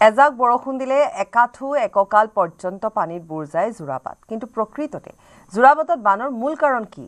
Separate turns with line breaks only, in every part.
এজাক বৰষুণ দিলে একাঠু এককাল পৰ্যন্ত পানীত বুৰ যায় জোৰাবাট কিন্তু প্ৰকৃততে জোৰাবাটত বানৰ মূল কাৰণ কি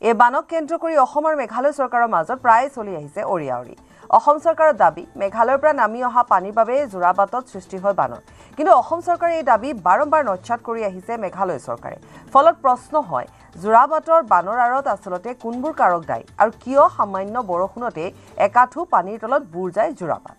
এই বানক কেন্দ্ৰ কৰি অসম আৰু মেঘালয় চৰকাৰৰ মাজত প্ৰায় চলি আহিছে অৰিয়াউৰি অসম চৰকাৰৰ দাবী মেঘালয়ৰ পৰা নামি অহা পানীৰ বাবে জোৰাবাটত সৃষ্টি হয় বানৰ কিন্তু অসম চৰকাৰে এই দাবী বাৰম্বাৰ নচ্ছাত কৰি আহিছে মেঘালয় চৰকাৰে ফলত প্ৰশ্ন হয় জোৰাবাটৰ বানৰ আঁৰত আচলতে কোনবোৰ কাৰক দায়ী আৰু কিয় সামান্য বৰষুণতে একাঠু পানীৰ তলত বুৰ যায় জোৰাবাট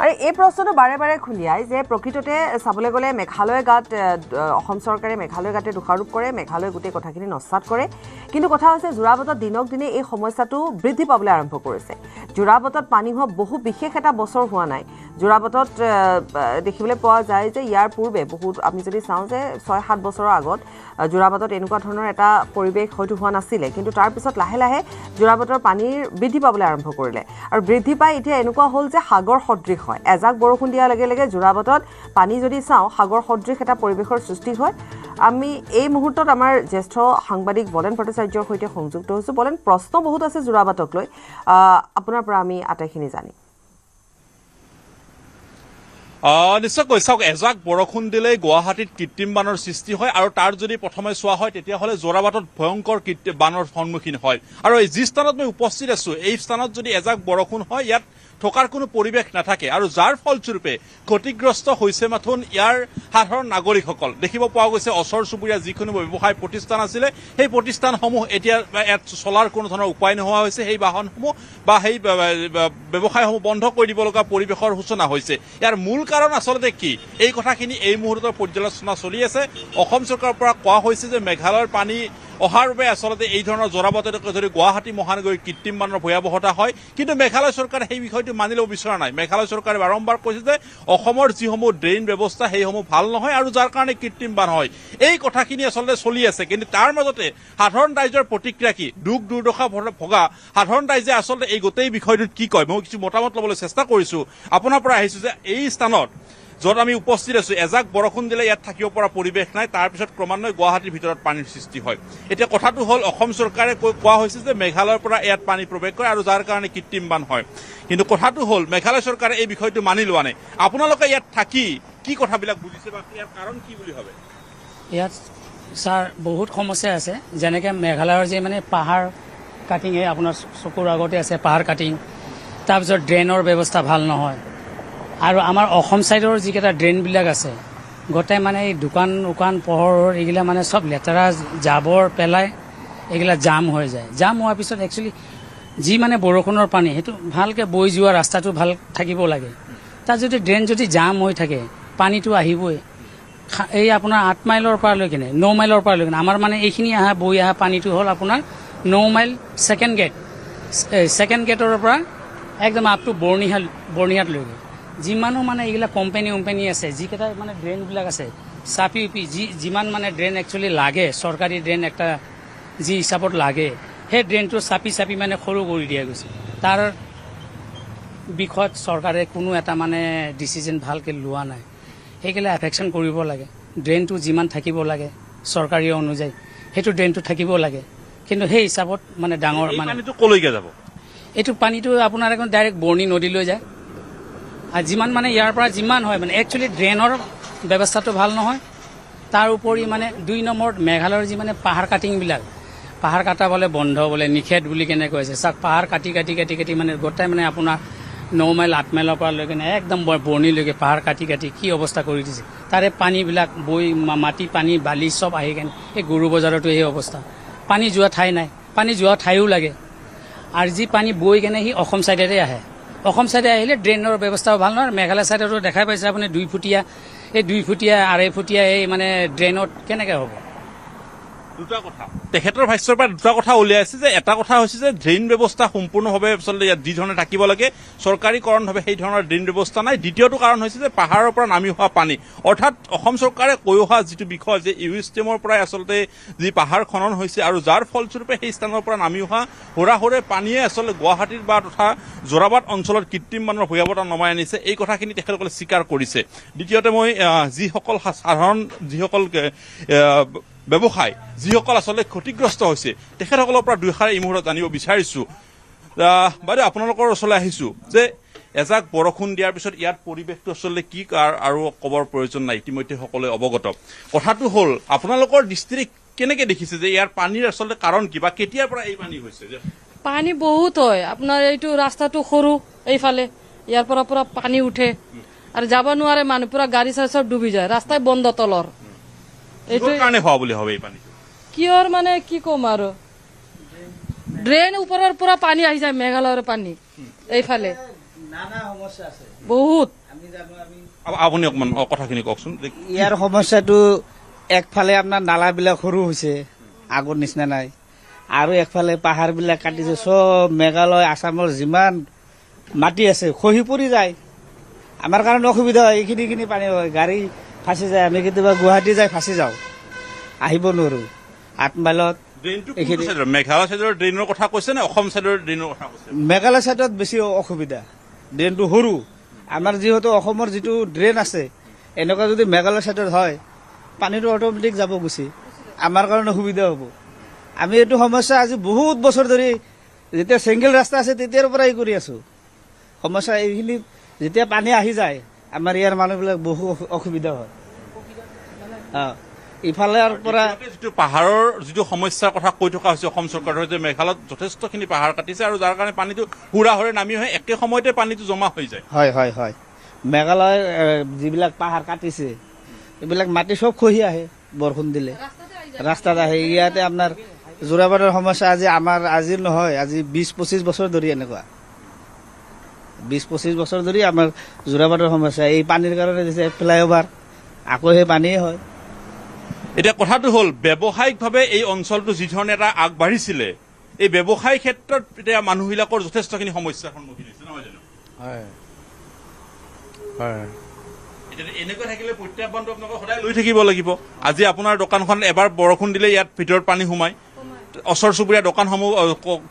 আৰু এই প্ৰশ্নটো বাৰে বাৰে খুলিয়াই যে প্ৰকৃততে চাবলৈ গ'লে মেঘালয় গাত অসম চৰকাৰে মেঘালয় গাতে দোষাৰোপ কৰে মেঘালয় গোটেই কথাখিনি নস্বাত কৰে কিন্তু কথা হৈছে জোৰাবাটত দিনক দিনে এই সমস্যাটো বৃদ্ধি পাবলৈ আৰম্ভ কৰিছে জোৰাবাটত পানী হোৱা বহু বিশেষ এটা বছৰ হোৱা নাই জোৰাবাটত দেখিবলৈ পোৱা যায় যে ইয়াৰ পূৰ্বে বহুত আমি যদি চাওঁ যে ৬-৭ বছৰৰ আগত জোৰাবাটত এনেকুৱা ধৰণৰ এটা পৰিৱেশ হয়তো হোৱা নাছিলে কিন্তু তাৰ পিছত লাহে লাহে জোৰাবাটৰ পানীৰ বৃদ্ধি পাবলৈ আৰম্ভ কৰিলে আৰু বৃদ্ধি পাই এতিয়া এনেকুৱা হ'ল যে সাগৰ সদৃশ হয় এজাক বৰষুণ দিয়াৰ লগে লগে জোৰাবাটত পানী যদি চাওঁ সাগৰ সদৃশ এটা পৰিৱেশৰ সৃষ্টি হয় আমি এই মুহূৰ্তত আমাৰ জ্যেষ্ঠ সাংবাদিক বলেন ভট্টাচাৰ্যৰ সৈতে সংযুক্ত হৈছোঁ বলেন প্ৰশ্ন বহুত আছে জোৰাবাটক লৈ আপোনাৰ পৰা আমি আটাইখিনি জানিম
নিশ্চয়কৈ চাওক এজাক বৰষুণ দিলেই গুৱাহাটীত কৃত্ৰিম বানৰ সৃষ্টি হয় আৰু তাৰ যদি প্ৰথমে চোৱা হয় তেতিয়াহ'লে জোৰাবাটত ভয়ংকৰ বানৰ সন্মুখীন হয় আৰু যি স্থানত মই উপস্থিত আছো এই স্থানত যদি এজাক বৰষুণ হয় ইয়াত থকাৰ কোনো পৰিৱেশ নাথাকে আৰু যাৰ ফলস্বৰূপে ক্ষতিগ্ৰস্ত হৈছে মাথোন ইয়াৰ সাধাৰণ নাগৰিকসকল দেখিব পোৱা গৈছে ওচৰ চুবুৰীয়া যিকোনো ব্যৱসায় প্ৰতিষ্ঠান আছিলে সেই প্ৰতিষ্ঠানসমূহ এতিয়া ইয়াত চলাৰ কোনো ধৰণৰ উপায় নোহোৱা হৈছে সেই বাহনসমূহ বা সেই ব্যৱসায়সমূহ বন্ধ কৰি দিব লগা পৰিৱেশৰ সূচনা হৈছে ইয়াৰ মূল কাৰণ আচলতে কি এই কথাখিনি এই মুহূৰ্তৰ পৰ্যালোচনা চলি আছে অসম চৰকাৰৰ পৰা কোৱা হৈছে যে মেঘালয়ৰ পানী অহাৰ বাবে আচলতে এই ধৰণৰ জোৰাবাটতকৈ যদি গুৱাহাটী মহানগৰীৰ কৃত্ৰিম বানৰ ভয়াৱহতা হয় কিন্তু মেঘালয় চৰকাৰে সেই বিষয়টো মানি ল'ব বিচৰা নাই মেঘালয় চৰকাৰে বাৰম্বাৰ কৈছে যে অসমৰ যিসমূহ ড্ৰেইন ব্যৱস্থা সেইসমূহ ভাল নহয় আৰু যাৰ কাৰণে কৃত্ৰিম বান হয় এই কথাখিনি আচলতে চলি আছে কিন্তু তাৰ মাজতে সাধাৰণ ৰাইজৰ প্ৰতিক্ৰিয়া কি দুখ দুৰ্দশা ভগা সাধাৰণ ৰাইজে আচলতে এই গোটেই বিষয়টোত কি কয় মই কিছু মতামত ল'বলৈ চেষ্টা কৰিছো আপোনাৰ পৰা আহিছো যে এই স্থানত য'ত আমি উপস্থিত আছো এজাক বৰষুণ দিলে ইয়াত থাকিব পৰা পৰিৱেশ নাই তাৰপিছত ক্ৰমান্বয়ে গুৱাহাটীৰ ভিতৰত পানীৰ সৃষ্টি হয় এতিয়া কথাটো হ'ল অসম চৰকাৰে কোৱা হৈছে যে মেঘালয়ৰ পৰা ইয়াত পানী প্ৰৱেশ কৰে আৰু যাৰ কাৰণে কৃত্ৰিম বান হয় কিন্তু কথাটো হ'ল মেঘালয় চৰকাৰে এই বিষয়টো মানি লোৱা নাই আপোনালোকে ইয়াত থাকি কি কথাবিলাক বুজিছে বা ইয়াৰ কাৰণ কি বুলি ভাবে
ইয়াত ছাৰ বহুত সমস্যা আছে যেনেকৈ মেঘালয়ৰ যে মানে পাহাৰ কাটিং আপোনাৰ চকুৰ আগতে আছে পাহাৰ কাটিং তাৰপিছত ড্ৰেইনৰ ব্যৱস্থা ভাল নহয় আৰু আমাৰ অসম ছাইডৰ যিকেইটা ড্ৰেইনবিলাক আছে গোটেই মানে এই দোকান পোহৰ এইগিলা মানে চব লেতেৰা জাবৰ পেলাই এইগিলা জাম হৈ যায় জাম হোৱাৰ পিছত একচুৱেলি যি মানে বৰষুণৰ পানী সেইটো ভালকৈ বৈ যোৱা ৰাস্তাটো ভাল থাকিব লাগে তাত যদি ড্ৰেইন যদি জাম হৈ থাকে পানীটো আহিবই এই আপোনাৰ 8 মাইলৰ পৰা লৈ কিনে 9 মাইলৰ পৰা লৈ কিনে আমাৰ মানে এইখিনি বৈ অহা পানীটো হ'ল আপোনাৰ 9 মাইল ছেকেণ্ড গেটৰ পৰা একদম আপ টু বৰ্ণিহাটলৈকে যিমানো মানে এইগিলা কোম্পানী আছে যিকেইটা মানে ড্ৰেইনবিলাক আছে চাপি উপি যিমান মানে ড্ৰেইন একচুৱেলি লাগে চৰকাৰী ড্ৰেইন একটা যি হিচাপত লাগে সেই ড্ৰেইনটো চাপি মানে সৰু কৰি দিয়া গৈছে তাৰ বিষয়ত চৰকাৰে কোনো এটা মানে ডিচিজন ভালকৈ লোৱা নাই সেইগিলা এফেকশ্যন কৰিব লাগে ড্ৰেইনটো যিমান থাকিব লাগে চৰকাৰী অনুযায়ী সেইটো ড্ৰেইনটো থাকিব লাগে কিন্তু সেই হিচাপত মানে ডাঙৰ মানে
কলৈকে যাব
এইটো পানীটো আপোনাৰ এখন ডাইৰেক্ট বৰ্ণি নদীলৈ যায় আৰু যিমান মানে ইয়াৰ পৰা যিমান হয় মানে একচুৱেলি ড্ৰেইনৰ ব্যৱস্থাটো ভাল নহয় তাৰ উপৰি মানে 2 নম্বৰত মেঘালয়ৰ যি মানে পাহাৰ কাটিংবিলাক পাহাৰ কাটা বোলে বন্ধ বোলে নিষেধ বুলি কেনে কৈছে চাওক পাহাৰ কাটি মানে গোটাই মানে আপোনাৰ 9 মাইল 8 মাইলৰ পৰা লৈ কিনে একদম বৰ্ণিলৈকে পাহাৰ কাটি কি অৱস্থা কৰি দিছে তাৰে পানীবিলাক বৈ মাটি পানী বালি চব আহি কেনে এই গৰু বজাৰতো এই অৱস্থা পানী যোৱা ঠাই নাই পানী যোৱা ঠাইও লাগে আৰু যি পানী বৈ কেনে সি অসম ছাইডেৰে আহে অসম ছাইডে আহিলে ড্ৰেইনৰ ব্যৱস্থাও ভাল নহয় মেঘালয় ছাইডতো দেখাই পাইছে আপুনি 2 ফুটীয়া এই 2 ফুটীয়া 2.5 ফুটীয়া এই মানে ড্ৰেইনত কেনেকৈ হ'ব
দুটা কথা তেখেতৰ ভাষ্যৰ পৰা দুটা কথা উলিয়াইছে যে এটা কথা হৈছে যে ড্ৰেইন ব্যৱস্থা সম্পূৰ্ণভাৱে আচলতে ইয়াত যি ধৰণে থাকিব লাগে চৰকাৰীকৰণভাৱে সেই ধৰণৰ ড্ৰেইন ব্যৱস্থা নাই দ্বিতীয়টো কাৰণ হৈছে যে পাহাৰৰ পৰা নামি অহা পানী অৰ্থাৎ অসম চৰকাৰে কৈ অহা যিটো বিষয় যে ইউষ্টেমৰ পৰাই আচলতে যি পাহাৰ খনন হৈছে আৰু যাৰ ফলস্বৰূপে সেই স্থানৰ পৰা নামি অহা হোৰাহোৰে পানীয়ে আচলতে গুৱাহাটীৰ বা তথা জোৰাবাট অঞ্চলত কৃত্ৰিম বানৰ ভয়াৱহতা নমাই আনিছে এই কথাখিনি তেখেতসকলে স্বীকাৰ কৰিছে দ্বিতীয়তে মই যিসকল ব্যৱসায় যিসকল আচলতে ক্ষতিগ্ৰস্ত হৈছে তেখেতসকলৰ পৰা দুইষাৰ এই মুহূৰ্তত জানিব বিচাৰিছোঁ। বাইদেউ আপোনালোকৰ ওচৰলৈ আহিছোঁ যে এজাক বৰষুণ দিয়াৰ পিছত ইয়াত পৰিৱেশটো আচলতে কি আৰু ক'বৰ প্ৰয়োজন নাই, ইতিমধ্যে সকলোৱে অৱগত। কথাটো হ'ল আপোনালোকৰ দৃষ্টিৰে কেনেকে দেখিছে যে ইয়াৰ পানীৰ আচলতে কাৰণ কি বা কেতিয়াৰ পৰা এই পানী হৈছে?
পানী বহুত হয়, আপোনাৰ এইটো ৰাস্তাটো সৰু, এইফালে ইয়াৰ পৰা পুৰা পানী উঠে আৰু যাব নোৱাৰে মানুহ, পুৰা গাড়ী চাড়ী চব ডুবি যায়, ৰাস্তাই বন্ধ তলৰ।
এইটো কাৰণে হোৱা বুলি ভাবে এই পানী
কিহৰ মানে কি ক'ম আৰু, ড্ৰেইন ওপৰৰ পৰা পানী আহি যায়, মেঘালয়ৰ পানী এইফালে বহুত।
আপুনি অকমান কথাখিনি কওকচোন।
ইয়াৰ সমস্যাটো একফালে আপোনাৰ নালাবিলাক সৰু হৈছে, আগৰ নিচিনা নাই, আৰু একফালে পাহাৰবিলাক কাটিছে, চব মেঘালয় আসামৰ যিমান মাটি আছে খহি পৰি যায়। আমাৰ কাৰণে অসুবিধা হয়, এইখিনি পানী হয়, গাড়ী ফাঁচি যায়, আমি কেতিয়াবা গুৱাহাটী যাই ফাঁচি যাওঁ, আহিব নোৱাৰোঁ 8 মাইলত।
মেঘালয় চাইডৰ ড্ৰেইনৰ কথা কৈছে নে অসম চাইডৰ ড্ৰেইনৰ কথা কৈছে?
মেঘালয় চাইডত বেছি অসুবিধা, ড্ৰেইনটো সৰু। আমাৰ যিহেতু অসমৰ যিটো ড্ৰেইন আছে, এনেকুৱা যদি মেঘালয় চাইডত হয় পানীটো অট'মেটিক যাব গুচি, আমাৰ কাৰণে সুবিধা হ'ব। আমি এইটো সমস্যা আজি বহুত বছৰ ধৰি, যেতিয়া চিংগল ৰাস্তা আছে তেতিয়াৰ পৰাই কৰি আছোঁ। সমস্যা এইখিনি যেতিয়া পানী আহি যায় আমাৰ ইয়াৰ মানুহবিলাক বহু অসুবিধা হয়। ইফালৰ পৰা
যিটো পাহাৰৰ যিটো সমস্যাৰ কথা কৈ থকা হৈছে অসম চৰকাৰৰ, যে মেঘালয়ত যথেষ্টখিনি পাহাৰ কাটিছে আৰু যাৰ কাৰণে পানীটো হুৰা হৈ নামি হয়, একে সময়তে পানীটো জমা হৈ যায়।
হয় মেঘালয়ৰ যিবিলাক পাহাৰ কাটিছে এইবিলাক মাটি চব খহি আহে, বৰষুণ দিলে ৰাস্তাত আহে। ইয়াতে আপোনাৰ যোৰাবাটৰ সমস্যা আজিৰ নহয়, আজি 20-25 বছৰ ধৰি এনেকুৱা, 20-25 বছৰ ধৰি আমাৰ যোৰাবাটৰ সমস্যা। এই পানীৰ কাৰণে দিছে ফ্লাইঅভাৰ, আকৌ সেই পানীয়ে হয়।
এতিয়া কথাটো হ'ল ব্যৱসায়িকভাৱে এই অঞ্চলটো যি ধৰণে এটা আগবাঢ়িছিলে, এই ব্যৱসায় ক্ষেত্ৰত এতিয়া মানুহবিলাকৰ যথেষ্টখিনি সমস্যাৰ সন্মুখীন হৈছে, নহয় জানো?
হয়।
এতিয়া এনেকৈ থাকিলে প্ৰত্যাহ্বানটো আপোনালোকে সদায় লৈ থাকিব লাগিব। আজি আপোনাৰ দোকানখন এবাৰ বৰষুণ দিলে ইয়াত ভিতৰত পানী সোমায়, ওচৰ চুবুৰীয়া দোকানসমূহ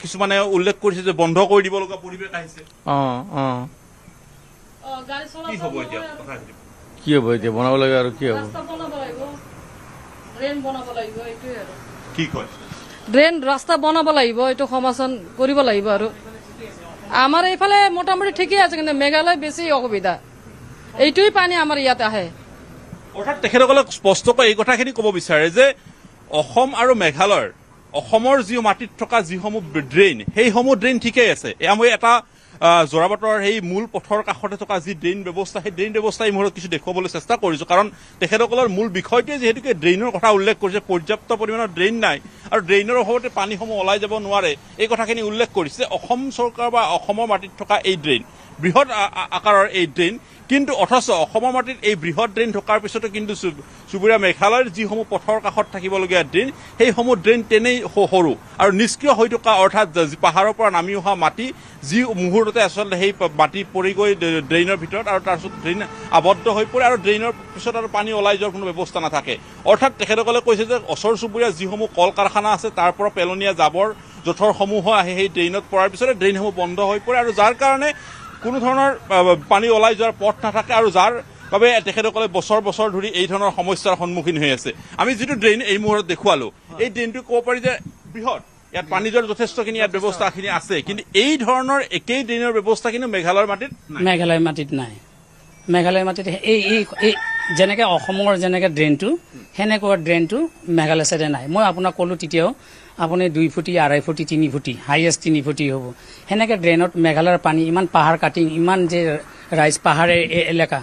কিছুমানে উল্লেখ কৰিছে যে বন্ধ কৰি দিব লগা পৰিৱেশ আহিছে। কি হ'ব এতিয়া কথাখিনি?
কি হ'ব এতিয়া, বনাব লাগে আৰু কি হ'ব?
কি কয়?
ড্ৰেইন ৰাস্তা বনাব লাগিব, এইটো সমাধান কৰিব লাগিব। আৰু আমাৰ এইফালে মোটামুটি ঠিকেই আছে, কিন্তু মেঘালয় বেছি অসুবিধা, এইটোৱেই পানী আমাৰ ইয়াত আহে।
অৰ্থাৎ তেখেতসকলে স্পষ্টকৈ এই কথাখিনি ক'ব বিচাৰে যে অসম আৰু মেঘালয়ৰ, অসমৰ যি মাটিত থকা যিসমূহ ড্ৰেইন, সেইসমূহ ড্ৰেইন ঠিকেই আছে। মই এটা যোৰাবাটৰ সেই মূল পথৰ কাষতে থকা যি ড্ৰেইন ব্যৱস্থা, সেই ড্ৰেইন ব্যৱস্থা এই মুহূৰ্তত কিছু দেখুৱাবলৈ চেষ্টা কৰিছোঁ, কাৰণ তেখেতসকলৰ মূল বিষয়টোৱে যিহেতুকে ড্ৰেইনৰ কথা উল্লেখ কৰিছে, পৰ্যাপ্ত পৰিমাণৰ ড্ৰেইন নাই আৰু ড্ৰেইনৰ অভাৱতে পানীসমূহ ওলাই যাব নোৱাৰে, এই কথাখিনি উল্লেখ কৰিছে। অসম চৰকাৰ বা অসমৰ মাটিত থকা এই ড্ৰেইন, বৃহৎ আকাৰৰ এই ড্ৰেইন, কিন্তু অথচ অসমৰ মাটিত এই বৃহৎ ড্ৰেইন থকাৰ পিছতো কিন্তু চুবুৰীয়া মেঘালয়ৰ যিসমূহ পথৰ কাষত থাকিবলগীয়া ড্ৰেইন, সেইসমূহ ড্ৰেইন তেনেই সৰু আৰু নিষ্ক্ৰিয় হৈ থকা, অৰ্থাৎ পাহাৰৰ পৰা নামি অহা মাটি যি মুহূৰ্ততে আচলতে সেই মাটি পৰি গৈ ড্ৰেইনৰ ভিতৰত আৰু তাৰপিছত ড্ৰেইন আবদ্ধ হৈ পৰে আৰু ড্ৰেইনৰ পিছত আৰু পানী ওলাই যোৱাৰ কোনো ব্যৱস্থা নাথাকে। অৰ্থাৎ তেখেতসকলে কৈছে যে ওচৰ চুবুৰীয়া যিসমূহ কল কাৰখানা আছে তাৰ পৰা পেলনীয়া জাবৰ জোঁথৰসমূহ আহি সেই ড্ৰেইনত পৰাৰ পিছতে ড্ৰেইনসমূহ বন্ধ হৈ পৰে আৰু যাৰ কাৰণে কোনো ধৰণৰ পানী ওলাই যোৱাৰ পথ নাথাকে আৰু যাৰ বাবে তেখেতসকলে বছৰ বছৰ ধৰি এই ধৰণৰ সমস্যাৰ সন্মুখীন হৈ আছে। আমি যিটো ড্ৰেইন এই মুহূৰ্তত দেখুৱালো, এই ড্ৰেইনটো ক'ব পাৰি যে বৃহৎ, ইয়াত পানী যোৱাৰ যথেষ্টখিনি ইয়াত ব্যৱস্থাখিনি আছে, কিন্তু এই ধৰণৰ একেই ড্ৰেইনৰ ব্যৱস্থা কিন্তু মেঘালয়ৰ মাটিত নাই।
মেঘালয় মাটিত নাই। মেঘালয় মাটিত এই যেনেকৈ অসমৰ যেনেকৈ ড্ৰেইনটো, সেনেকুৱা ড্ৰেইনটো মেঘালয় চাইডে নাই। মই আপোনাক ক'লোঁ তেতিয়াও, আপুনি 2 ফুটি, 2.5 ফুটি, 3 ফুটি, হাইয়েষ্ট 3 ফুটি হ'ব। সেনেকৈ ড্ৰেইনত মেঘালয়ৰ পানী ইমান পাহাৰ কাটি, ইমান যে পাহাৰ এলেকা,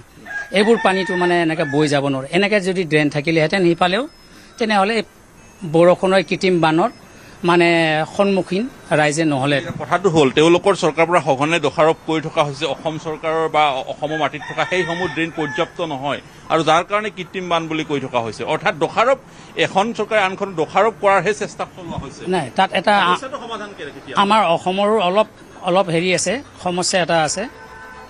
এইবোৰ পানীটো মানে এনেকৈ বৈ যাব নোৱাৰে। এনেকৈ যদি ড্ৰেইন থাকিলেহেঁতেন সিফালেও, তেনেহ'লে এই বৰষুণৰ কৃত্ৰিম বানৰ মানে সন্মুখীন ৰাইজে নহ'লে।
কথাটো হ'ল তেওঁলোকৰ চৰকাৰৰ পৰা সঘনে দোষাৰোপ কৰি থকা হৈছে অসম চৰকাৰৰ বা অসমৰ মাটিত থকা সেইসমূহ ড্ৰেইন পৰ্যাপ্ত নহয় আৰু যাৰ কাৰণে কৃত্ৰিম বান বুলি কৈ থকা হৈছে। অৰ্থাৎ দোষাৰোপ, এখন চৰকাৰে আনখন দোষাৰোপ কৰাৰহে চেষ্টা চলোৱা হৈছে।
নাই, তাত এটা আমাৰ অসমৰো অলপ হেৰি আছে, সমস্যা এটা আছে।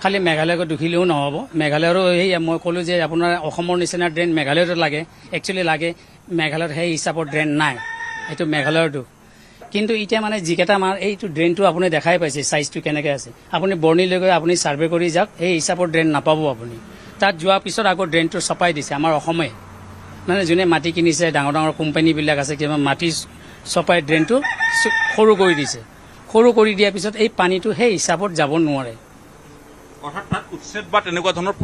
খালি মেঘালয়ক দুখিলেও নহ'ব। মেঘালয়ৰো সেই মই ক'লোঁ যে আপোনাৰ অসমৰ নিচিনা ড্ৰেইন মেঘালয়তো লাগে, একচুৱেলি লাগে। মেঘালয়ত সেই হিচাপৰ ড্ৰেইন নাই, এইটো মেঘালয়ৰ দুখ। কিন্তু এতিয়া মানে যিকেইটা আমাৰ এইটো ড্ৰেইনটো আপুনি দেখাই পাইছে চাইজটো কেনেকৈ আছে। আপুনি বৰ্ণিলৈ গৈ আপুনি ছাৰ্ভে কৰি যাওক, সেই হিচাপৰ ড্ৰেইন নাপাব আপুনি। তাত যোৱাৰ পিছত আকৌ ড্ৰেইনটো চপাই দিছে আমাৰ অসমে। মানে যোনে মাটি কিনিছে ডাঙৰ ডাঙৰ কোম্পানীবিলাক আছে কিবা মাটি চপাই ড্ৰেইনটো সৰু কৰি দিছে সৰু কৰি দিয়াৰ পিছত এই পানীটো সেই হিচাপত যাব নোৱাৰে
অৰ্থাৎ তাত উচ্ছেদ বা তেনেকুৱা ধৰণৰ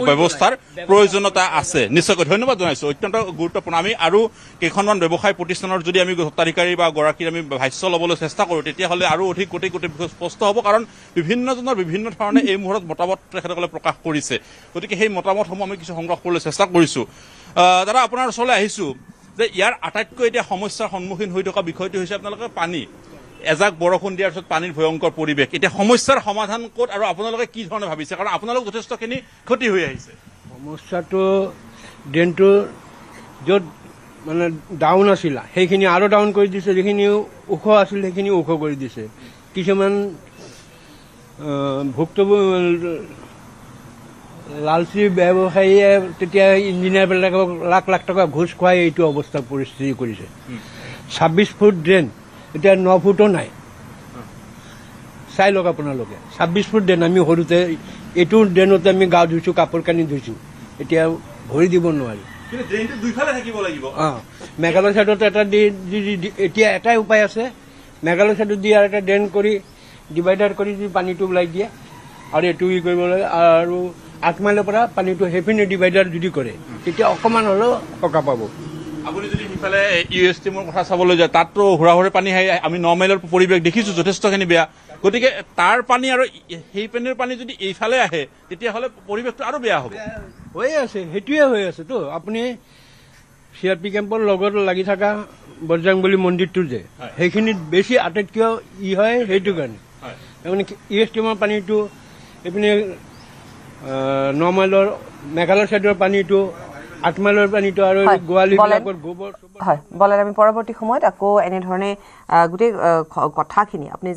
ব্যৱস্থাৰ প্ৰয়োজনীয়তা আছে নিশ্চয়কৈ ধন্যবাদ জনাইছো অত্যন্ত গুৰুত্বপূৰ্ণ আমি আৰু কেইখনমান ব্যৱসায় প্ৰতিষ্ঠানৰ যদি আমি স্বত্বাধিকাৰী বা গৰাকীৰ আমি ভাষ্য ল'বলৈ চেষ্টা কৰোঁ তেতিয়াহ'লে আৰু অধিক কোটি স্পষ্ট হ'ব কাৰণ বিভিন্নজনৰ বিভিন্ন ধৰণে এই মুহূৰ্তত মতামত তেখেতসকলে প্ৰকাশ কৰিছে গতিকে সেই মতামতসমূহ আমি কিছু সংগ্ৰহ কৰিবলৈ চেষ্টা কৰিছোঁ দাদা আপোনাৰ ওচৰলৈ আহিছোঁ যে ইয়াৰ আটাইতকৈ এতিয়া সমস্যাৰ সন্মুখীন হৈ থকা বিষয়টো হৈছে আপোনালোকে পানী এজাক বৰষুণ দিয়াৰ পিছত পানীৰ ভয়ংকৰ পৰিৱেশ এতিয়া সমস্যাৰ সমাধান ক'ত আৰু আপোনালোকে কি ধৰণে ভাবিছে কাৰণ আপোনালোক যথেষ্টখিনি ক্ষতি হৈ আহিছে
সমস্যাটো ড্ৰেইনটো য'ত মানে ডাউন আছিল সেইখিনি আৰু ডাউন কৰি দিছে যিখিনি ওখ আছিল সেইখিনি ওখ কৰি দিছে কিছুমান ভুক্তভোগী লালচি ব্যৱসায়ীয়ে তেতিয়া ইঞ্জিনিয়াৰবিলাকক লাখ লাখ টকা ঘোচ খুৱাই এইটো অৱস্থা পৰিস্থিতি কৰিছে 26 ফুট ড্ৰেইন এতিয়া 9 ফুটো নাই চাই লওক আপোনালোকে 26 ফুট ড্ৰেইন আমি সৰুতে এইটো ড্ৰেইনতে আমি গা ধুইছোঁ কাপোৰ কানি ধুইছোঁ এতিয়া ভৰি দিব নোৱাৰি
কিন্তু ড্ৰেইনটো দুইফালে থাকিব লাগিব
মেঘালয় ছাইডত এটা এতিয়া এটাই উপায় আছে মেঘালয় ছাইডত দি আৰু এটা ড্ৰেইন কৰি ডিভাইডাৰ কৰি যদি পানীটো ওলাই দিয়ে আৰু এইটো ই কৰিব লাগে আৰু 8 মাইলৰ পৰা পানীটো সেইপিনে ডিভাইডাৰ যদি কৰে তেতিয়া অকণমান হ'লেও সকাহ পাব
আপুনি যদি সিফালে ইউএছটিমৰ কথা চাবলৈ যায় তাততো হুৰাহুৰে পানী আহি আমি 9 মাইলৰ পৰিৱেশ দেখিছোঁ যথেষ্টখিনি বেয়া গতিকে তাৰ পানী আৰু সেই পানীৰ পানী যদি এইফালে আহে তেতিয়াহ'লে পৰিৱেশটো আৰু বেয়া হ'ব
হৈয়ে আছে সেইটোৱে হৈ আছে তো আপুনি CRP কেম্পৰ লগত লাগি থকা বৰজাংবলী মন্দিৰটো যে সেইখিনিত বেছি আটাইতকৈ হয় সেইটো কাৰণে তাৰমানে ইউএছটিমৰ পানীটো এইপিনে 9 মাইলৰ মেঘালয় ছাইডৰ পানীটো 8 মাইলৰ পানীটো আৰু গোৱালিবিলাকৰ গোবৰ
হয় বলেন আমি পৰৱৰ্তী সময়ত আকৌ এনেধৰণে গোটেই কথাখিনি আপুনি